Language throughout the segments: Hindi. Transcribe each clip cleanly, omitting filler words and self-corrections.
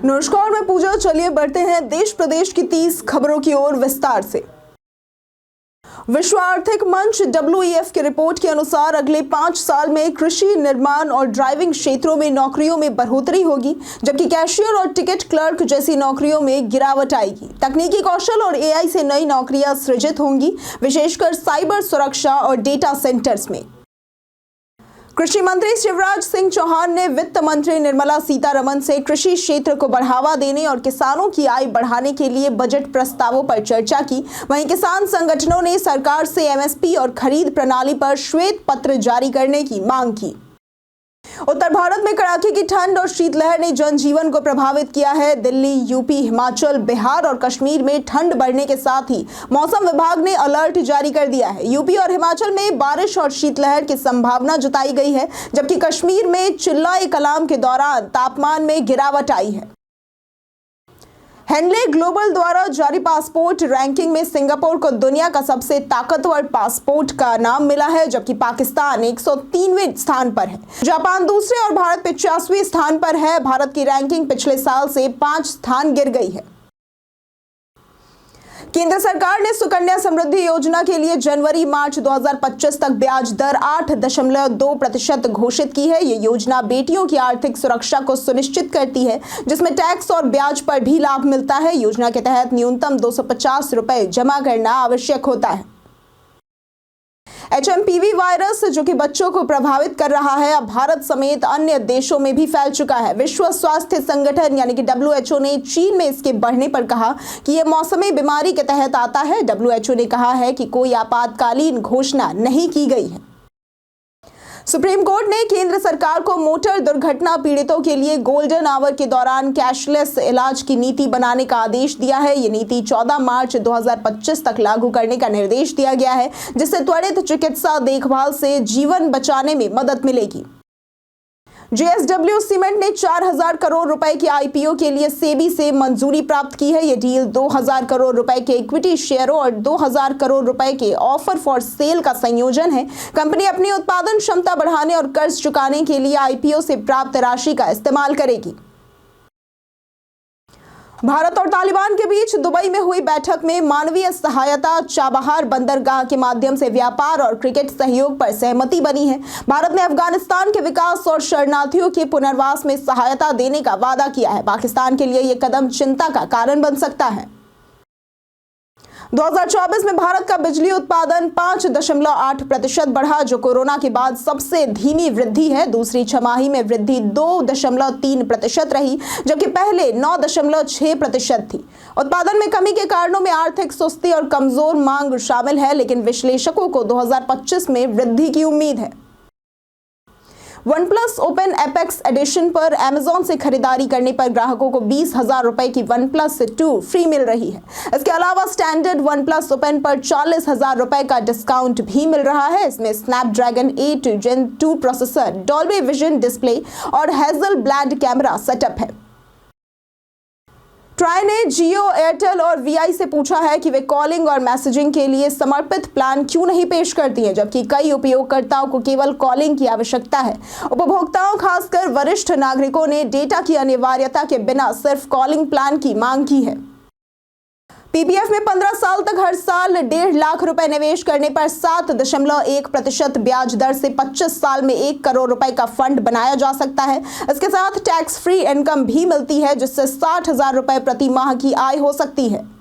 नमस्कार, मैं पूजा। चलिए बढ़ते हैं देश प्रदेश की 30 खबरों की ओर विस्तार से। विश्व आर्थिक मंच WEF की रिपोर्ट के अनुसार अगले 5 साल में कृषि, निर्माण और ड्राइविंग क्षेत्रों में नौकरियों में बढ़ोतरी होगी, जबकि कैशियर और टिकट क्लर्क जैसी नौकरियों में गिरावट आएगी। तकनीकी कौशल और AI से नई नौकरियां सृजित होंगी, विशेषकर साइबर सुरक्षा और डेटा सेंटर्स में। कृषि मंत्री शिवराज सिंह चौहान ने वित्त मंत्री निर्मला सीतारमण से कृषि क्षेत्र को बढ़ावा देने और किसानों की आय बढ़ाने के लिए बजट प्रस्तावों पर चर्चा की। वहीं किसान संगठनों ने सरकार से MSP और खरीद प्रणाली पर श्वेत पत्र जारी करने की मांग की। उत्तर भारत में कड़ाके की ठंड और शीतलहर ने जनजीवन को प्रभावित किया है। दिल्ली, यूपी, हिमाचल, बिहार और कश्मीर में ठंड बढ़ने के साथ ही मौसम विभाग ने अलर्ट जारी कर दिया है। यूपी और हिमाचल में बारिश और शीतलहर की संभावना जताई गई है, जबकि कश्मीर में चिल्लाए कलाम के दौरान तापमान में गिरावट आई है। हेनले ग्लोबल द्वारा जारी पासपोर्ट रैंकिंग में सिंगापुर को दुनिया का सबसे ताकतवर पासपोर्ट का नाम मिला है, जबकि पाकिस्तान 103वें स्थान पर है। जापान दूसरे और भारत 85वें स्थान पर है। भारत की रैंकिंग पिछले साल से 5 स्थान गिर गई है। केंद्र सरकार ने सुकन्या समृद्धि योजना के लिए जनवरी-मार्च 2025 तक ब्याज दर 8.2% घोषित की है। ये योजना बेटियों की आर्थिक सुरक्षा को सुनिश्चित करती है, जिसमें टैक्स और ब्याज पर भी लाभ मिलता है। योजना के तहत न्यूनतम 250 रुपए जमा करना आवश्यक होता है। HMPV वायरस, जो कि बच्चों को प्रभावित कर रहा है, अब भारत समेत अन्य देशों में भी फैल चुका है। विश्व स्वास्थ्य संगठन यानी कि WHO ने चीन में इसके बढ़ने पर कहा कि यह मौसमी बीमारी के तहत आता है। WHO ने कहा है कि कोई आपातकालीन घोषणा नहीं की गई है। सुप्रीम कोर्ट ने केंद्र सरकार को मोटर दुर्घटना पीड़ितों के लिए गोल्डन आवर के दौरान कैशलेस इलाज की नीति बनाने का आदेश दिया है। ये नीति 14 मार्च 2025 तक लागू करने का निर्देश दिया गया है, जिससे त्वरित चिकित्सा देखभाल से जीवन बचाने में मदद मिलेगी। JSW सीमेंट ने 4000 करोड़ रुपए के IPO के लिए सेबी से मंजूरी प्राप्त की है। ये डील 2000 करोड़ रुपए के इक्विटी शेयरों और 2000 करोड़ रुपए के ऑफर फॉर सेल का संयोजन है। कंपनी अपनी उत्पादन क्षमता बढ़ाने और कर्ज चुकाने के लिए IPO से प्राप्त राशि का इस्तेमाल करेगी। भारत और तालिबान के बीच दुबई में हुई बैठक में मानवीय सहायता, चाबहार बंदरगाह के माध्यम से व्यापार और क्रिकेट सहयोग पर सहमति बनी है। भारत ने अफगानिस्तान के विकास और शरणार्थियों के पुनर्वास में सहायता देने का वादा किया है। पाकिस्तान के लिए यह कदम चिंता का कारण बन सकता है। 2024 में भारत का बिजली उत्पादन 5.8% बढ़ा, जो कोरोना के बाद सबसे धीमी वृद्धि है। दूसरी छमाही में वृद्धि 2.3% रही, जबकि पहले 9.6% थी। उत्पादन में कमी के कारणों में आर्थिक सुस्ती और कमजोर मांग शामिल है, लेकिन विश्लेषकों को 2025 में वृद्धि की उम्मीद है। OnePlus Open Apex एडिशन पर Amazon से खरीदारी करने पर ग्राहकों को 20,000 रुपए की OnePlus 2 फ्री मिल रही है। इसके अलावा स्टैंडर्ड OnePlus Open पर 40,000 रुपए का डिस्काउंट भी मिल रहा है। इसमें Snapdragon 8 Gen 2 processor, Dolby Vision display और Hasselblad कैमरा सेटअप है। ट्राई ने जियो, एयरटेल और VI से पूछा है कि वे कॉलिंग और मैसेजिंग के लिए समर्पित प्लान क्यों नहीं पेश करती हैं, जबकि कई उपयोगकर्ताओं को केवल कॉलिंग की आवश्यकता है। उपभोक्ताओं, खासकर वरिष्ठ नागरिकों ने डेटा की अनिवार्यता के बिना सिर्फ कॉलिंग प्लान की मांग की है। PPF में 15 साल तक हर साल 1.5 लाख रुपए निवेश करने पर 7.1% ब्याज दर से 25 साल में 1 करोड़ रुपए का फंड बनाया जा सकता है। इसके साथ टैक्स फ्री इनकम भी मिलती है, जिससे 60,000 रुपए प्रति माह की आय हो सकती है।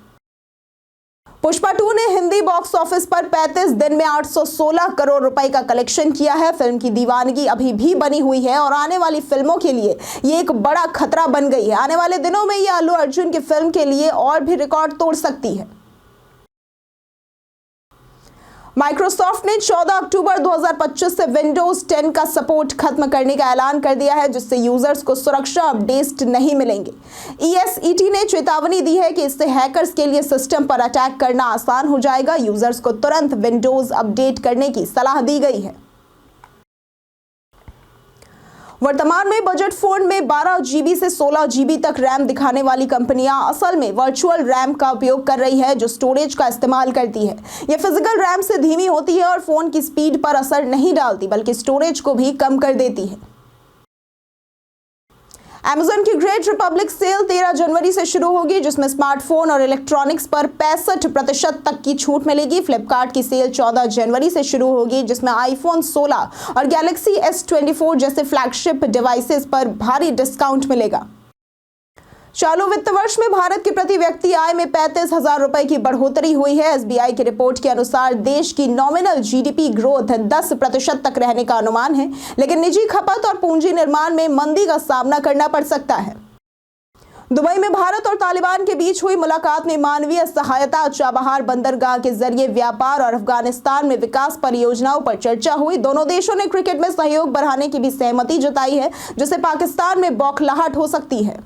पुष्पा 2 ने हिंदी बॉक्स ऑफिस पर 35 दिन में 816 करोड़ रुपए का कलेक्शन किया है। फिल्म की दीवानगी अभी भी बनी हुई है और आने वाली फिल्मों के लिए ये एक बड़ा खतरा बन गई है। आने वाले दिनों में ये अल्लू अर्जुन की फिल्म के लिए और भी रिकॉर्ड तोड़ सकती है। माइक्रोसॉफ्ट ने 14 अक्टूबर 2025 से विंडोज 10 का सपोर्ट खत्म करने का ऐलान कर दिया है, जिससे यूजर्स को सुरक्षा अपडेट्स नहीं मिलेंगे। ESET ने चेतावनी दी है कि इससे हैकर्स के लिए सिस्टम पर अटैक करना आसान हो जाएगा। यूजर्स को तुरंत विंडोज अपडेट करने की सलाह दी गई है। वर्तमान में बजट फोन में 12 GB से 16 GB तक रैम दिखाने वाली कंपनियां असल में वर्चुअल रैम का उपयोग कर रही है, जो स्टोरेज का इस्तेमाल करती है। यह फिजिकल रैम से धीमी होती है और फोन की स्पीड पर असर नहीं डालती, बल्कि स्टोरेज को भी कम कर देती है। Amazon की ग्रेट रिपब्लिक सेल 13 जनवरी से शुरू होगी, जिसमें स्मार्टफोन और इलेक्ट्रॉनिक्स पर 65% तक की छूट मिलेगी। फ्लिपकार्ट की सेल 14 जनवरी से शुरू होगी, जिसमें आईफोन 16 और गैलेक्सी S24 जैसे फ्लैगशिप डिवाइसेस पर भारी डिस्काउंट मिलेगा। चालू वित्त वर्ष में भारत की प्रति व्यक्ति आय में 35,000 रुपए की बढ़ोतरी हुई है। SBI की रिपोर्ट के अनुसार देश की नॉमिनल GDP ग्रोथ 10% तक रहने का अनुमान है, लेकिन निजी खपत और पूंजी निर्माण में मंदी का सामना करना पड़ सकता है। दुबई में भारत और तालिबान के बीच हुई मुलाकात में मानवीय सहायता, चाबहार बंदरगाह के जरिए व्यापार और अफगानिस्तान में विकास परियोजनाओं पर चर्चा हुई। दोनों देशों ने क्रिकेट में सहयोग बढ़ाने की भी सहमति जताई है, जिससे पाकिस्तान में बौखलाहट हो सकती है।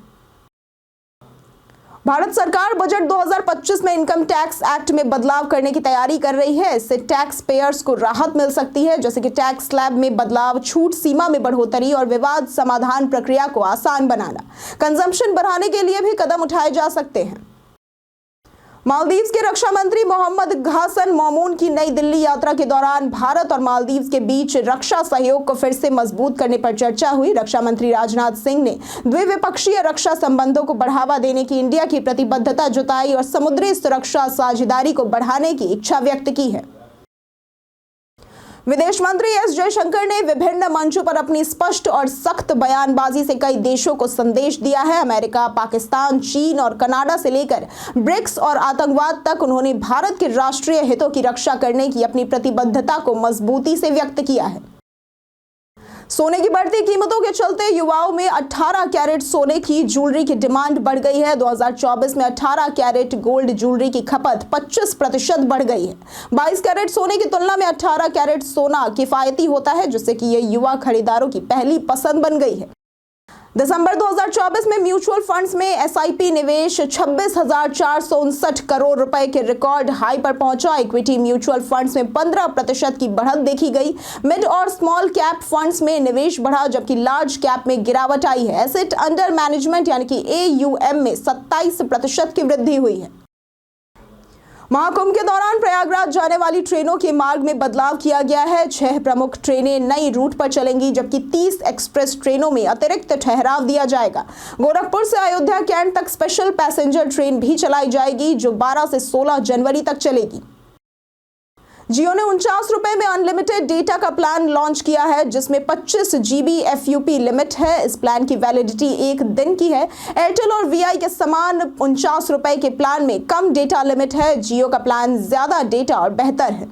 भारत सरकार बजट 2025 में इनकम टैक्स एक्ट में बदलाव करने की तैयारी कर रही है। इससे टैक्स पेयर्स को राहत मिल सकती है, जैसे कि टैक्स स्लैब में बदलाव, छूट सीमा में बढ़ोतरी और विवाद समाधान प्रक्रिया को आसान बनाना। कंजम्पशन बढ़ाने के लिए भी कदम उठाए जा सकते हैं। मालदीव्स के रक्षा मंत्री मोहम्मद घासन मौमून की नई दिल्ली यात्रा के दौरान भारत और मालदीव्स के बीच रक्षा सहयोग को फिर से मजबूत करने पर चर्चा हुई। रक्षा मंत्री राजनाथ सिंह ने द्विपक्षीय रक्षा संबंधों को बढ़ावा देने की इंडिया की प्रतिबद्धता जताई और समुद्री सुरक्षा साझेदारी को बढ़ाने की इच्छा व्यक्त की है। विदेश मंत्री एस जयशंकर ने विभिन्न मंचों पर अपनी स्पष्ट और सख्त बयानबाजी से कई देशों को संदेश दिया है। अमेरिका, पाकिस्तान, चीन और कनाडा से लेकर ब्रिक्स और आतंकवाद तक उन्होंने भारत के राष्ट्रीय हितों की रक्षा करने की अपनी प्रतिबद्धता को मजबूती से व्यक्त किया है। सोने की बढ़ती कीमतों के चलते युवाओं में 18 कैरेट सोने की ज्वेलरी की डिमांड बढ़ गई है। 2024 में 18 कैरेट गोल्ड ज्वेलरी की खपत 25% बढ़ गई है। 22 कैरेट सोने की तुलना में 18 कैरेट सोना किफायती होता है, जिससे कि यह युवा खरीदारों की पहली पसंद बन गई है। दिसंबर 2024 में म्यूचुअल फंड्स में SIP निवेश 26,459 करोड़ रुपए के रिकॉर्ड हाई पर पहुंचा। इक्विटी म्यूचुअल फंड्स में 15% की बढ़त देखी गई। मिड और स्मॉल कैप फंड्स में निवेश बढ़ा, जबकि लार्ज कैप में गिरावट आई है। एसेट अंडर मैनेजमेंट यानी कि AUM में 27% की वृद्धि हुई है। महाकुंभ के दौरान प्रयागराज जाने वाली ट्रेनों के मार्ग में बदलाव किया गया है। 6 प्रमुख ट्रेनें नई रूट पर चलेंगी, जबकि 30 एक्सप्रेस ट्रेनों में अतिरिक्त ठहराव दिया जाएगा। गोरखपुर से अयोध्या कैंट तक स्पेशल पैसेंजर ट्रेन भी चलाई जाएगी, जो 12 से 16 जनवरी तक चलेगी। जियो ने 49 रुपए में अनलिमिटेड डेटा का प्लान लॉन्च किया है, जिसमें 25 GB FUP लिमिट है। इस प्लान की वैलिडिटी 1 दिन की है। एयरटेल और VI के समान 49 रुपए के प्लान में कम डेटा लिमिट है। जियो का प्लान ज्यादा डेटा और बेहतर है।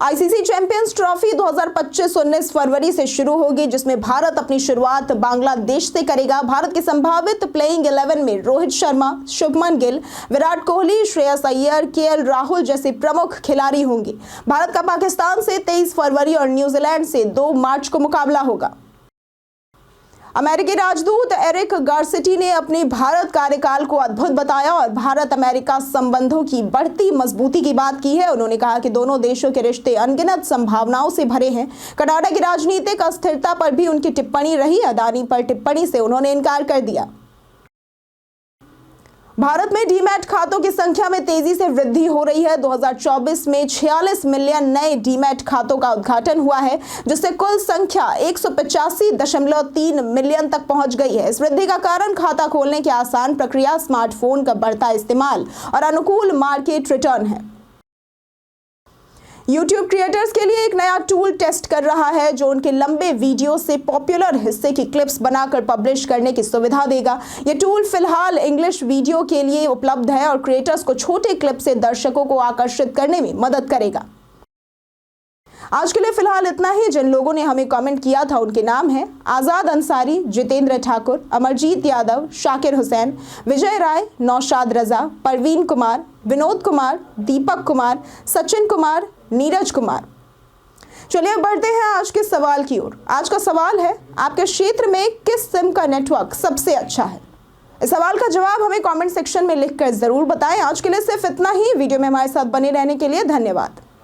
ICC चैंपियंस ट्रॉफी 2025 19 फरवरी से शुरू होगी, जिसमें भारत अपनी शुरुआत बांग्लादेश से करेगा। भारत के संभावित प्लेइंग 11 में रोहित शर्मा, शुभमन गिल, विराट कोहली, श्रेयस अय्यर, KL राहुल जैसे प्रमुख खिलाड़ी होंगे। भारत का पाकिस्तान से 23 फरवरी और न्यूजीलैंड से 2 मार्च को मुकाबला होगा। अमेरिकी राजदूत एरिक गारसेटी ने अपने भारत कार्यकाल को अद्भुत बताया और भारत अमेरिका संबंधों की बढ़ती मजबूती की बात की है। उन्होंने कहा कि दोनों देशों के रिश्ते अनगिनत संभावनाओं से भरे हैं। कनाडा की राजनीतिक अस्थिरता पर भी उनकी टिप्पणी रही। अदानी पर टिप्पणी से उन्होंने इनकार कर दिया। भारत में डीमैट खातों की संख्या में तेजी से वृद्धि हो रही है। 2024 में 46 मिलियन नए डीमैट खातों का उद्घाटन हुआ है, जिससे कुल संख्या 185.3 मिलियन तक पहुंच गई है। इस वृद्धि का कारण खाता खोलने की आसान प्रक्रिया, स्मार्टफोन का बढ़ता इस्तेमाल और अनुकूल मार्केट रिटर्न है। YouTube क्रिएटर्स के लिए एक नया टूल टेस्ट कर रहा है, जो उनके लंबे वीडियो से पॉपुलर हिस्से की क्लिप्स बनाकर पब्लिश करने की सुविधा देगा। ये टूल फिलहाल इंग्लिश वीडियो के लिए उपलब्ध है और क्रिएटर्स को छोटे क्लिप से दर्शकों को आकर्षित करने में मदद करेगा। आज के लिए फिलहाल इतना ही। जिन लोगों ने हमें कमेंट किया था उनके नाम हैं आजाद अंसारी, जितेंद्र ठाकुर, अमरजीत यादव, शाकिर हुसैन, विजय राय, नौशाद रजा, परवीन कुमार, विनोद कुमार, दीपक कुमार, सचिन कुमार, नीरज कुमार। चलिए अब बढ़ते हैं आज के सवाल की ओर। आज का सवाल है, आपके क्षेत्र में किस सिम का नेटवर्क सबसे अच्छा है? इस सवाल का जवाब हमें कमेंट सेक्शन में लिखकर जरूर बताएं। आज के लिए सिर्फ इतना ही। वीडियो में हमारे साथ बने रहने के लिए धन्यवाद।